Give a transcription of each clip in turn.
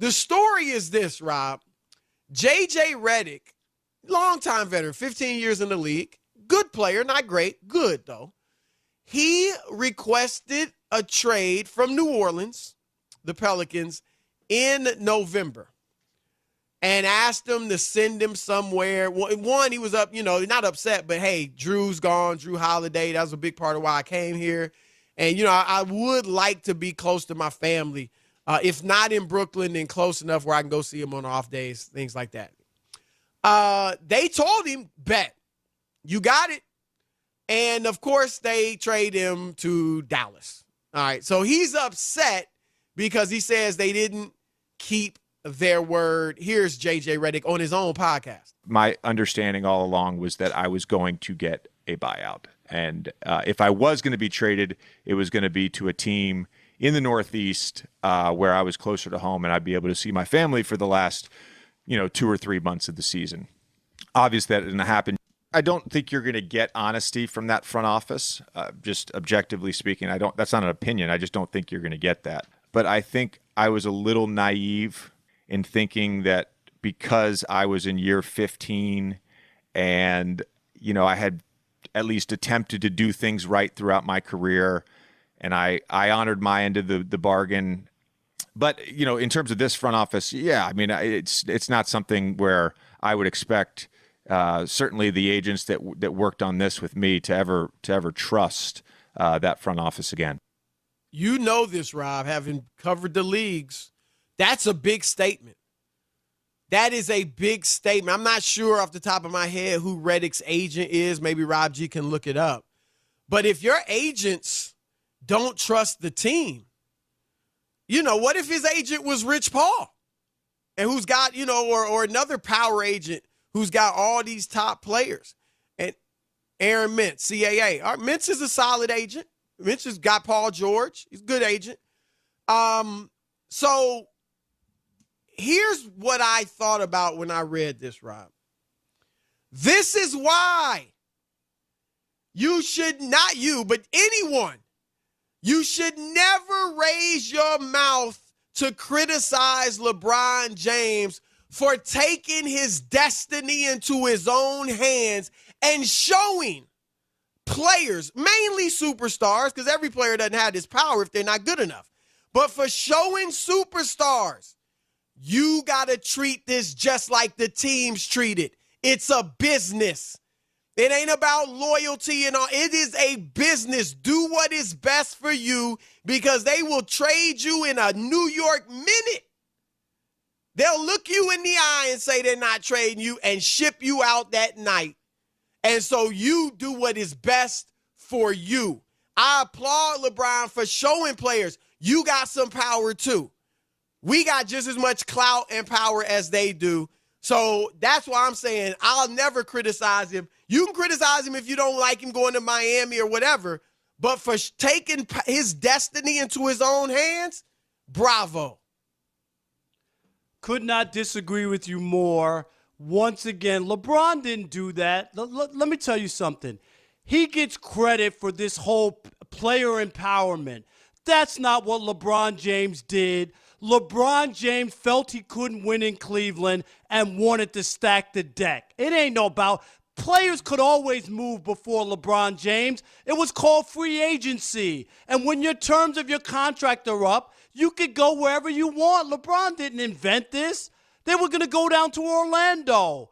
The story is this, Rob. JJ Reddick, longtime veteran, 15 years in the league, good player, not great, good though. He requested a trade from New Orleans, the Pelicans, in November and asked them to send him somewhere. One, he was not upset, but hey, Drew's gone, Drew Holiday. That was a big part of why I came here. And, I would like to be close to my family. If not in Brooklyn, then close enough where I can go see him on off days, things like that. They told him, bet. You got it. And, of course, they trade him to Dallas. All right, so he's upset because he says they didn't keep their word. Here's JJ Reddick on his own podcast. My understanding all along was that I was going to get a buyout. And if I was going to be traded, it was going to be to a team in the Northeast where I was closer to home and I'd be able to see my family for the last, 2 or 3 months of the season. Obviously, that didn't happen. I don't think you're going to get honesty from that front office. Just objectively speaking, that's not an opinion. I just don't think you're going to get that. But I think I was a little naive in thinking that because I was in year 15 and, I had at least attempted to do things right throughout my career and I honored my end of the bargain. But, in terms of this front office, yeah, I mean, it's not something where I would expect certainly the agents that worked on this with me to ever trust that front office again. You know this, Rob, having covered the leagues. That's a big statement. That is a big statement. I'm not sure off the top of my head who Redick's agent is. Maybe Rob G can look it up. But if your agents don't trust the team, what if his agent was Rich Paul and who's got, or another power agent who's got all these top players? And Aaron Mintz, CAA. Mintz is a solid agent. Mintz has got Paul George. He's a good agent. So here's what I thought about when I read this, Rob. This is why you should not but anyone, you should never raise your mouth to criticize LeBron James for taking his destiny into his own hands and showing players, mainly superstars, because every player doesn't have this power if they're not good enough, but for showing superstars, you got to treat this just like the teams treat it. It's a business. It ain't about loyalty and all. It is a business. Do what is best for you because they will trade you in a New York minute. They'll look you in the eye and say they're not trading you and ship you out that night. And so you do what is best for you. I applaud LeBron for showing players you got some power too. We got just as much clout and power as they do. So that's why I'm saying I'll never criticize him. You can criticize him if you don't like him going to Miami or whatever, but for taking his destiny into his own hands, bravo. Could not disagree with you more. Once again, LeBron didn't do that. Let me tell you something. He gets credit for this whole player empowerment. That's not what LeBron James did. LeBron James felt he couldn't win in Cleveland and wanted to stack the deck. It ain't no about players could always move before LeBron James. It was called free agency. And when your terms of your contract are up, you could go wherever you want. LeBron didn't invent this. They were going to go down to Orlando.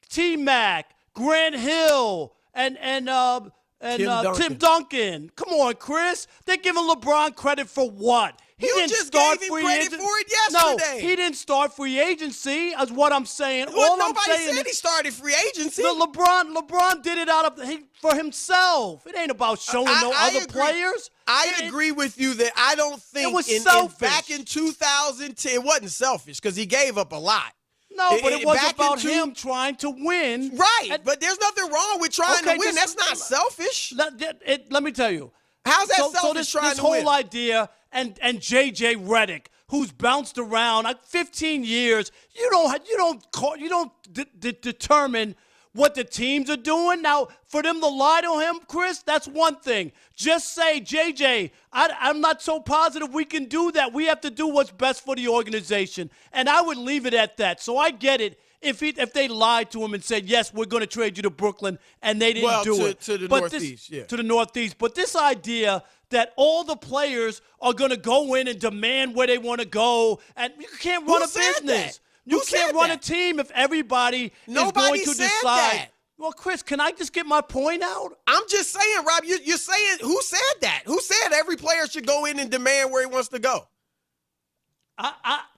T-Mac, Grant Hill, and Tim Duncan. Come on, Chris. They're giving LeBron credit for what? He didn't start free agency. For it yesterday. No, he didn't start free agency, is what I'm saying. Well, All nobody I'm saying said he started free agency. LeBron did it for himself. It ain't about showing other players. I agree with you that I don't think it was selfish. Back in 2010, it wasn't selfish because he gave up a lot. No, but it was about him trying to win. Right, but there's nothing wrong with trying to win. That's not selfish. Let me tell you. How's that selfish trying to win? This whole idea, and JJ Reddick, who's bounced around like 15 years, you don't determine what the teams are doing. Now, for them to lie to him, Chris, that's one thing. Just say, JJ, I'm not so positive we can do that. We have to do what's best for the organization. And I would leave it at that. So I get it if they lied to him and said, yes, we're going to trade you to Brooklyn, and they didn't do it. To the Northeast, yeah. To the Northeast. But this idea that all the players are going to go in and demand where they want to go, and you can't run a business. You can't run a team if everybody is going to decide. That. Well, Chris, can I just get my point out? I'm just saying, Rob, you're saying, who said that? Who said every player should go in and demand where he wants to go?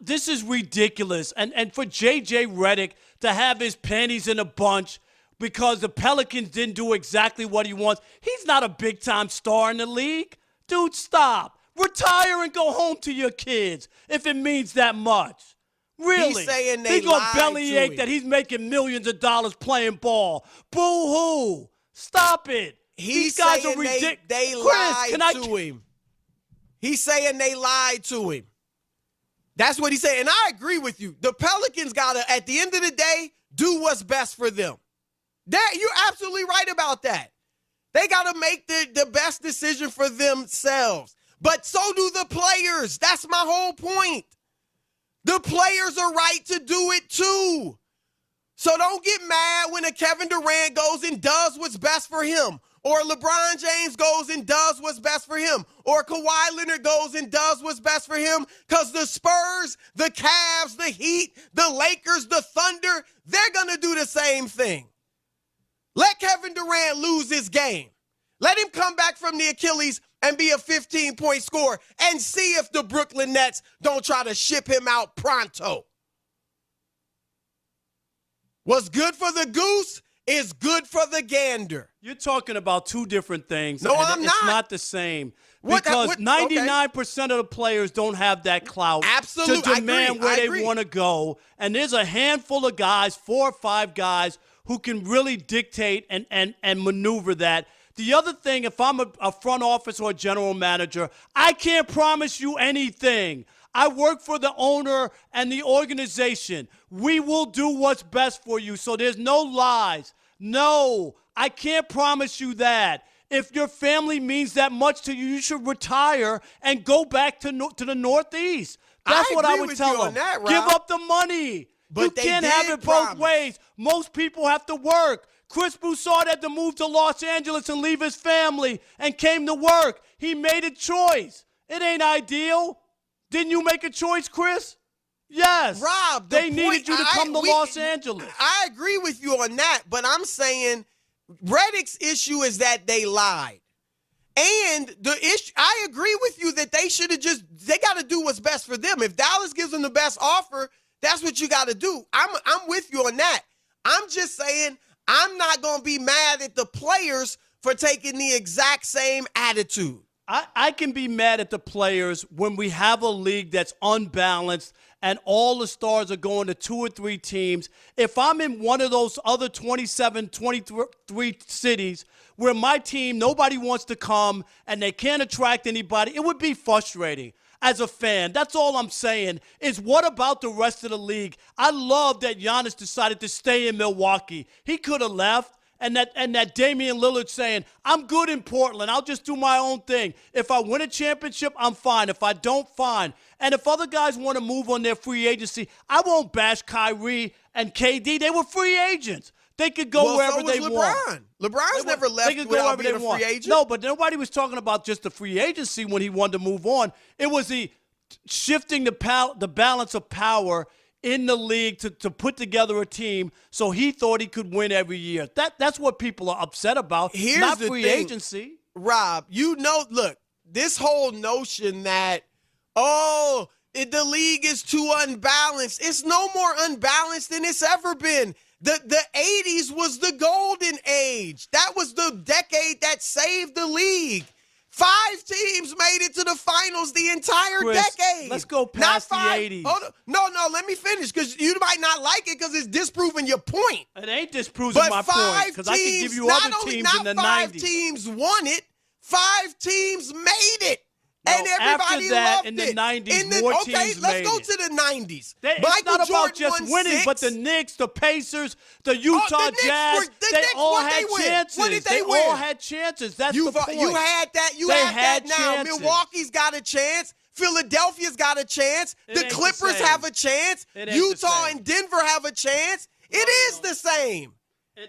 This is ridiculous. And for JJ Reddick to have his panties in a bunch because the Pelicans didn't do exactly what he wants, he's not a big-time star in the league. Dude, stop. Retire and go home to your kids if it means that much. Really? He's saying they lied to him. He's going to bellyache that he's making millions of dollars playing ball. Boo-hoo. Stop it. These guys are ridiculous. They lied to him. He's saying they lied to him. That's what he's saying. And I agree with you. The Pelicans got to, at the end of the day, do what's best for them. You're absolutely right about that. They got to make the best decision for themselves. But so do the players. That's my whole point. The players are right to do it too. So don't get mad when a Kevin Durant goes and does what's best for him. Or LeBron James goes and does what's best for him. Or Kawhi Leonard goes and does what's best for him. Because the Spurs, the Cavs, the Heat, the Lakers, the Thunder, they're going to do the same thing. Let Kevin Durant lose his game. Let him come back from the Achilles and be a 15-point scorer and see if the Brooklyn Nets don't try to ship him out pronto. What's good for the goose is good for the gander. You're talking about two different things. No, I'm not. It's not the same. Because 99% of the players don't have that clout to demand where they want to go. And there's a handful of guys, 4 or 5 guys, who can really dictate and maneuver that. The other thing, if I'm a front office or a general manager, I can't promise you anything. I work for the owner and the organization. We will do what's best for you, so there's no lies. No, I can't promise you that. If your family means that much to you, you should retire and go back to the Northeast. That's what I would tell them. Give up the money. But you can't have it both ways. Most people have to work. Chris Broussard had to move to Los Angeles and leave his family and came to work. He made a choice. It ain't ideal. Didn't you make a choice, Chris? Yes. Rob, they needed you to come to Los Angeles. I agree with you on that, but I'm saying Redick's issue is that they lied. And the issue, I agree with you that they got to do what's best for them. If Dallas gives them the best offer, that's what you got to do. I'm with you on that. I'm just saying I'm not going to be mad at the players for taking the exact same attitude. I can be mad at the players when we have a league that's unbalanced and all the stars are going to 2 or 3 teams. If I'm in one of those other 27, 23 cities where my team, nobody wants to come and they can't attract anybody, it would be frustrating as a fan. That's all I'm saying is what about the rest of the league? I love that Giannis decided to stay in Milwaukee. He could have left. And that Damian Lillard saying, I'm good in Portland. I'll just do my own thing. If I win a championship, I'm fine. If I don't, fine. And if other guys want to move on their free agency, I won't bash Kyrie and KD. They were free agents. They could go wherever they want. LeBron's never left without being a free agent. No, but nobody was talking about just the free agency when he wanted to move on. It was the shifting the balance of power in the league to put together a team so he thought he could win every year. That's what people are upset about, not free agency. Rob, look, this whole notion that, the league is too unbalanced. It's no more unbalanced than it's ever been. The 80s was the golden age. That was the decade that saved the league. 5 teams made it to the finals the entire decade. Let's go past the 80s. No, let me finish because you might not like it because it's disproving your point. It ain't disproving my point because I can give you other teams in the 90s. Not 5 teams won it. 5 teams made it. And everybody after that, loved in the it. 90s, more okay, teams let's made go it. to the 90s. It's Michael not about Jordan just won winning, 6. but the Knicks, the Pacers, the Utah Knicks Jazz, the they Knicks, all what had they win? chances. What did they win? all had chances. That's the point. You had that. You They have had that now. chances. Milwaukee's got a chance. Philadelphia's got a chance. It The ain't the Clippers same. have a chance. It ain't the Utah same. and Denver have a chance. It is the same.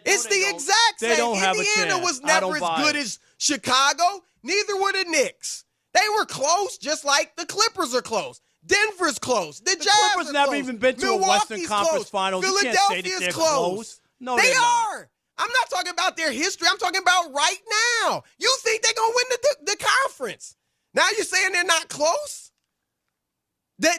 It's the exact same. They don't have a Indiana chance. was I never don't as buy good it. as Chicago. Neither were the Knicks. They were close, just like the Clippers are close. Denver's close. The Jazz Clippers are never close. even been to a Western Milwaukee's Conference close. Finals. You can't say that Philadelphia's they're close. close. No, they they're not. are. I'm not talking about their history. I'm talking about right now. You think they're going to win the conference. Now you're saying they're not close? The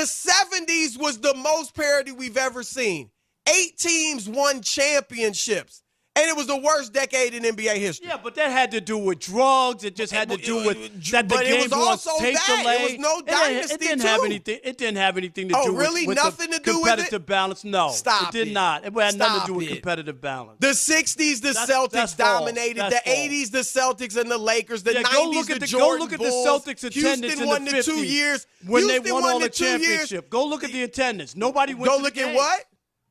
70s was the most parity we've ever seen. 8 teams won championships. And it was the worst decade in NBA history. Yeah, but that had to do with drugs. It just had to do with that the but it game was was also tape that. delay. It was no dynasty, It didn't have too. anything. It didn't have anything to Oh, do really? with Nothing the to do with it? competitive balance. No, Stop it did it. not. It had nothing to do with Stop it. competitive balance. The 60s, the That's Celtics false. dominated. That's The 80s, the Celtics and the Lakers. The Yeah, 90s, go look the at Jordan go look at the Bulls. Celtics attendance Houston in won the the 50s 2 years. when Houston they won all the the 2 years. championship. Go look at the attendance. Nobody went. Go to look the at game. what?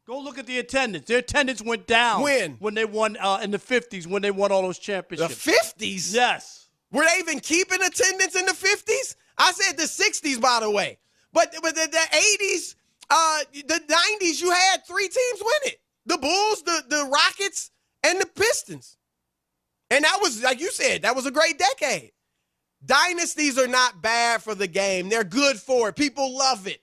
Go look at the attendance. Their attendance went down when they won in the 50s when they won all those The championships. 50s? Yes. Were they even keeping attendance in the 50s? I said the 60s, by the way. But the 80s, the 90s, you had 3 teams win it. The Bulls, the Rockets, and the Pistons. And that was, like you said, that was a great decade. Dynasties are not bad for the game. They're good for it. People love it.